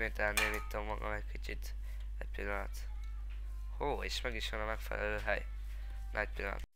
megismételném itt magam egy kicsit. Egy pillanat. Hó, és meg is van a megfelelő hely. Na, egy pillanat.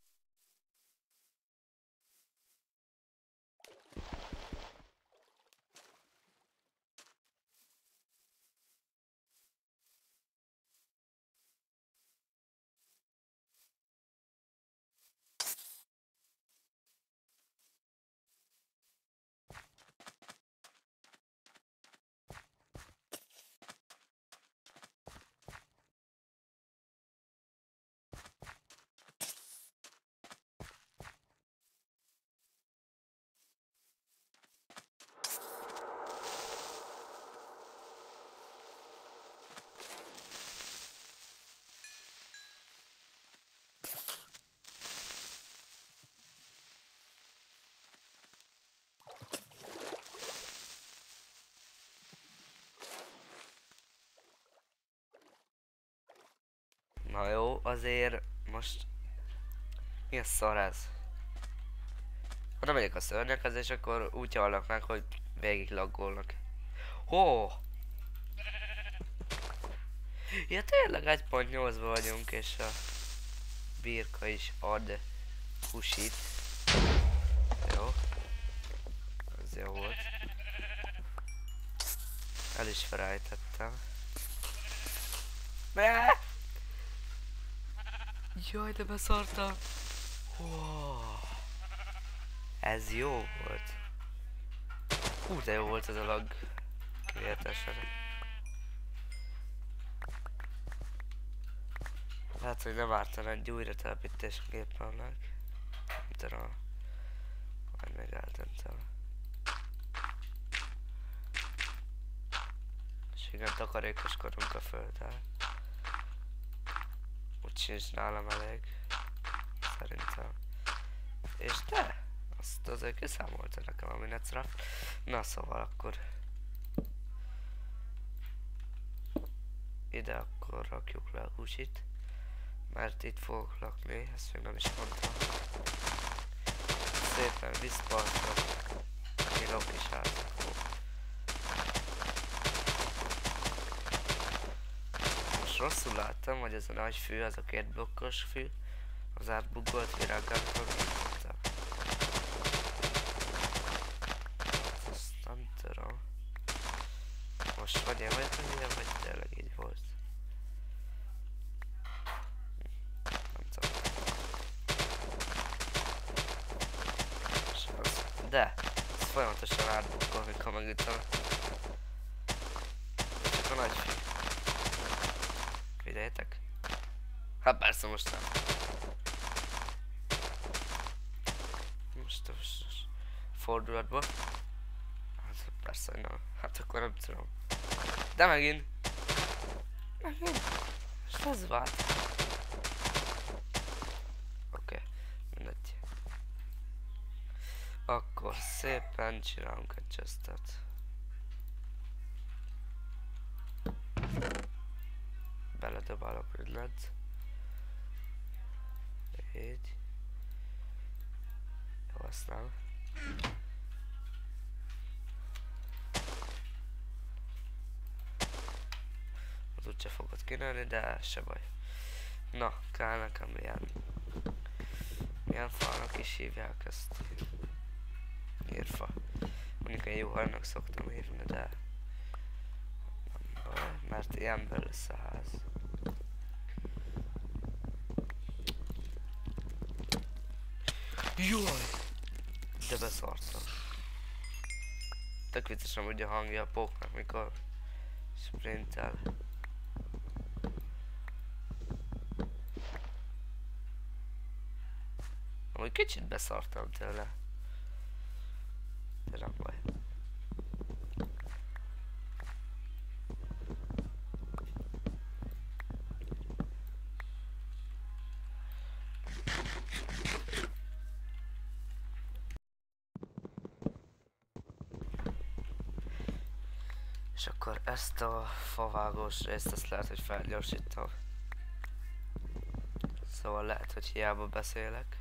Na jó, azért most... Mi a szar ez? Oda megyek a szörnyekhez, és akkor úgy hallnak meg, hogy végig laggolnak. Hó! Ja tényleg 1.8-ban vagyunk, és a birka is ad húsít. Jó. Ez jó volt. El is felejtettem. Jaj, de beszartam. Wow. Ez jó volt. Hú, de jó volt ez a lag. Kivételesen. Hát, hogy nem ártana egy újra telepítés géppelnek. Nem tudom. Majd még eldöntöm. És igen, takarékoskodunk a földdel. Úgy sincs nálam elég. Szerintem. És de! Azt azért kiszámolta nekem a Minecraft. Na szóval akkor... Ide akkor rakjuk le a húsit. Mert itt fogok lakni, ezt még nem is mondtam. Szépen visszpartok. Kilok is átszakó. Most rosszul láttam, hogy ez a nagy fű, az a 2 blokkos fű. Az átbugolt virággákról nyitottam. Ezt nem tudom. Most vagy én vagyok, vagy tényleg így volt. Nem tudom. De! Ez folyamatosan átbukol, mikor megütöm. Csak a nagy fű. Figyeljétek? Hát persze most nem. Most fordulatban. Hát persze, hogy nem. Hát akkor nem tudom. De megint. Megint. És ez vált. Oké, mindegy. Akkor szépen csinálunk egy chestet. Beledobálok ügylet. Így. Jó, azt nem. Az úgyse fogod kinőni, de se baj. Na, kell nekem milyen fának is hívják ezt. Írfa. Mondjuk én juharnak szoktam írni, de nem baj, mert ilyenből lesz a ház. Jaj! De beszartam. Tök vicces amúgy a hangja a póknak, mikor sprintel. Amúgy kicsit beszartam tőle. De nem baj. És akkor ezt a favágós részt, ezt lehet, hogy felgyorsítom. Szóval lehet, hogy hiába beszélek.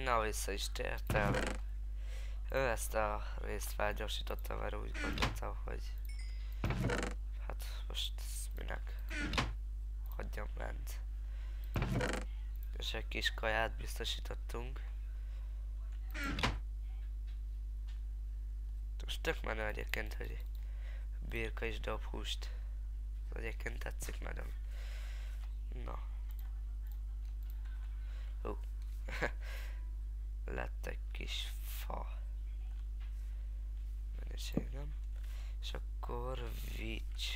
Na, vissza is tértem. Ő ezt a részt felgyorsította, mert úgy gondoltam, hogy hát most minek hagyjam bent. És egy kis kaját biztosítottunk. Most tök menő egyébként, hogy birka is dob húst. Egyébként tetszik nagyon. Na. Lett egy kis fa. Mennyiségem. És akkor vics.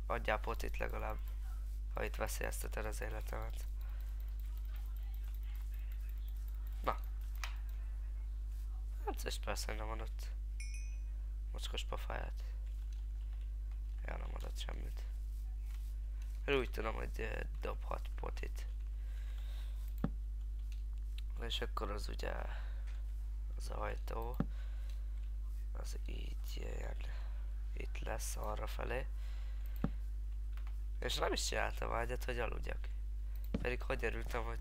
Adjál potit legalább, ha itt veszélyezteted az életemet. Na. Hát és persze nem adott mocskos pofáját. Ja, nem adott semmit. Úgy tudom, hogy dobhat potit. És akkor az ugye az ajtó az így ilyen itt lesz arra felé. És nem is csináltam vágyat, hogy aludjak. Pedig hogy örültem, hogy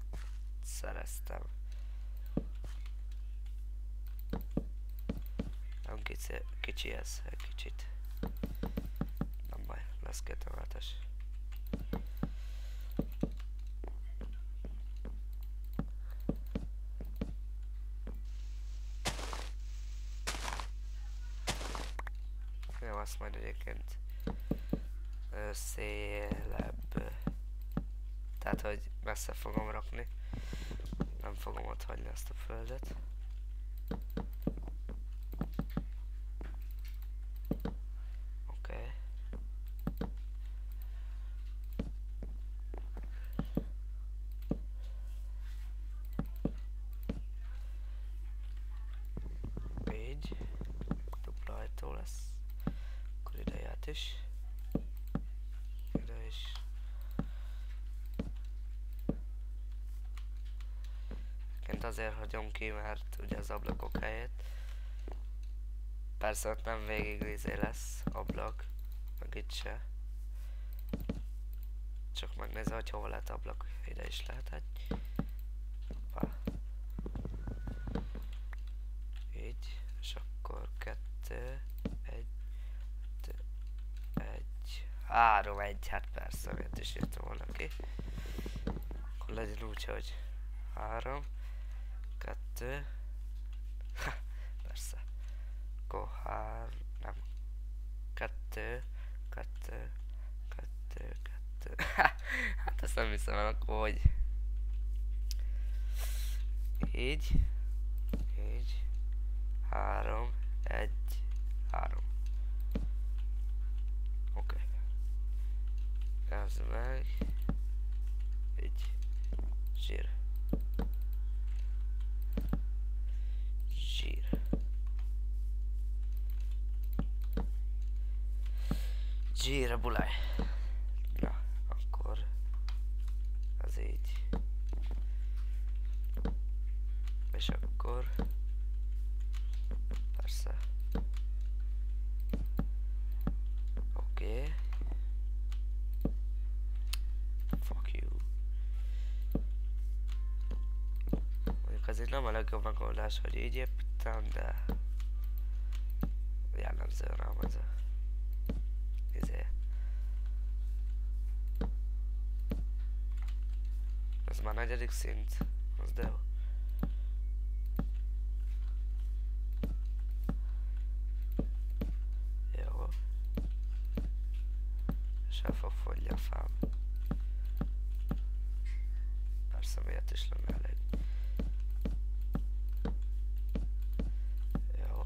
szereztem. Nem kicsi ez, egy kicsit. Nem baj, lesz 2 Jó, azt majd egyébként szélebb. Tehát, hogy messze fogom rakni. Nem fogom ott hagyni ezt a földet. Oké. Így. Dupla ajtó lesz. Akkor ide ját is. Ide is. Azért hagyom ki, mert ugye az ablakok helyett. Persze ott nem végig lesz ablak, meg itt se. Csak megnézve, hogy hova lehet ablak, ide is lehet egy. Így, és akkor 2, 1, 1, 3, 1, hát persze, miért is írtam volna ki. Akkor legyen úgy, hogy 3, 2, persze, akkor 3, nem, 2, 2, 2, 2, hát ezt nem hiszem el, akkor hogy így, 3, 1, 3, oké, ez meg, így, zsír. Zsír a bulaj. Na, akkor az így. És akkor persze. Oké. Fuck you. Mondjuk azért nem a legjobb megoldás, hogy így építem, de jellemző rám ez a ez már 4. szint, az de jó. Jó. És el fog fogyni a fám. Persze miért is lenne elég. Jó.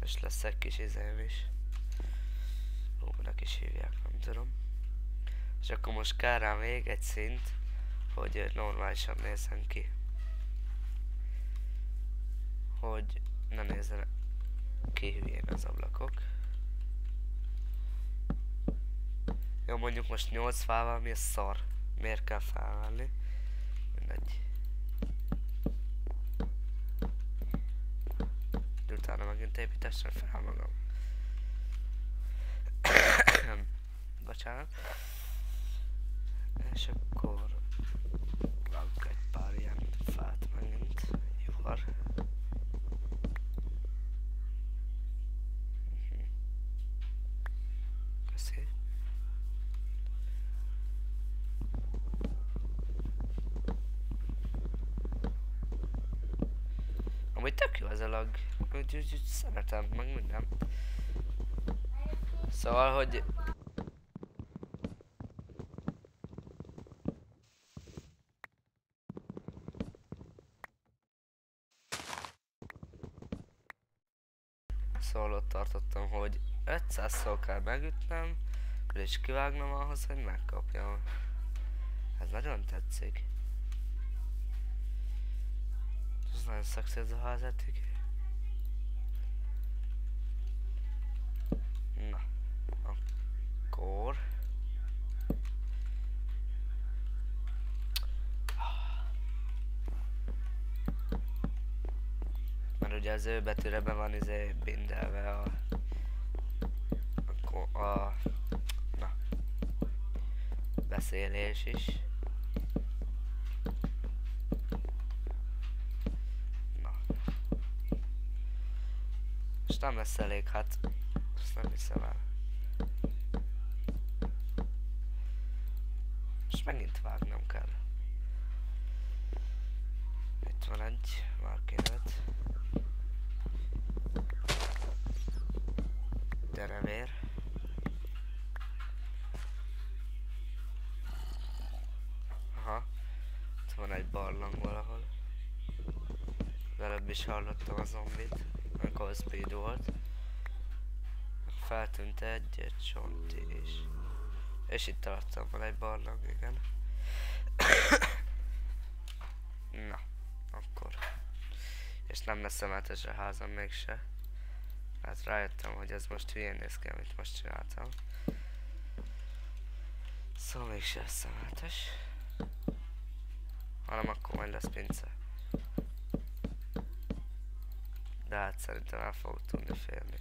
És lesz egy kis izém is. Óvnak is hívják, nem tudom. És akkor most kell rá még egy szint, hogy normálisan nézzen ki. Hogy ne nézzenek ki hülyén az ablakok. Jó, mondjuk most 8 fával mi a szar? Miért kell felvenni? Mindegy. De utána megint építessen fel magam. Bocs. bocsánat. És akkor vágok egy pár ilyen fát megint, juhar. Köszi. Amúgy tök jó ez a lag, úgy szeretem, meg minden. Szóval, hogy... Szóval ott tartottam, hogy 500-szor kell megütnem, és kivágnom ahhoz, hogy megkapjam. Ez nagyon tetszik. Ez nagyon szexi ez a ház eddig. Na, akkor... Mert ugye az ő betűre be van bindelve a na, beszélés is. Na. És nem lesz elég, hát azt nem hiszem el. És megint vágnom kell. Itt van egy Markinet. Denevér. Aha. Itt van egy barlang valahol. Előbb is hallottam a zombit, amikor speed volt. Feltűnt egy csonti is. És itt tartom, van egy barlang, igen. Na, akkor. És nem lesz szemetes a házam mégse. Hát rájöttem, hogy ez most hülyén néz ki, amit most csináltam. Szóval mégse lesz szemetes. Hanem akkor majd lesz pince. De hát szerintem el fogok tudni férni.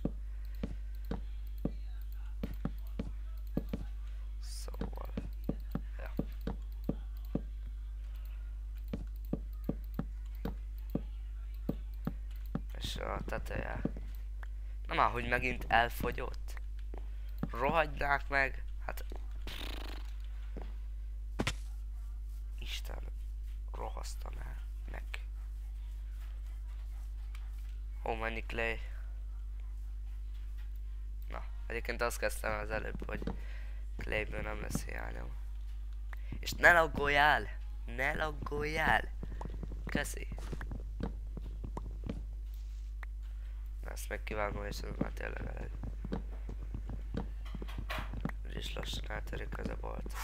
Szóval... Ja. És a teteje... Na már, hogy megint elfogyott? Rohadják meg! Hát... Isten... Rohasztaná meg. Ó, mennyi clay. Na, egyébként azt kezdtem az előbb, hogy clayből nem lesz hiányom. És ne laggoljál! Ne laggoljál! Köszi! Na, ezt meg kivágom, és ez már tényleg elég. Úgyis lassan eltörik az a bolt.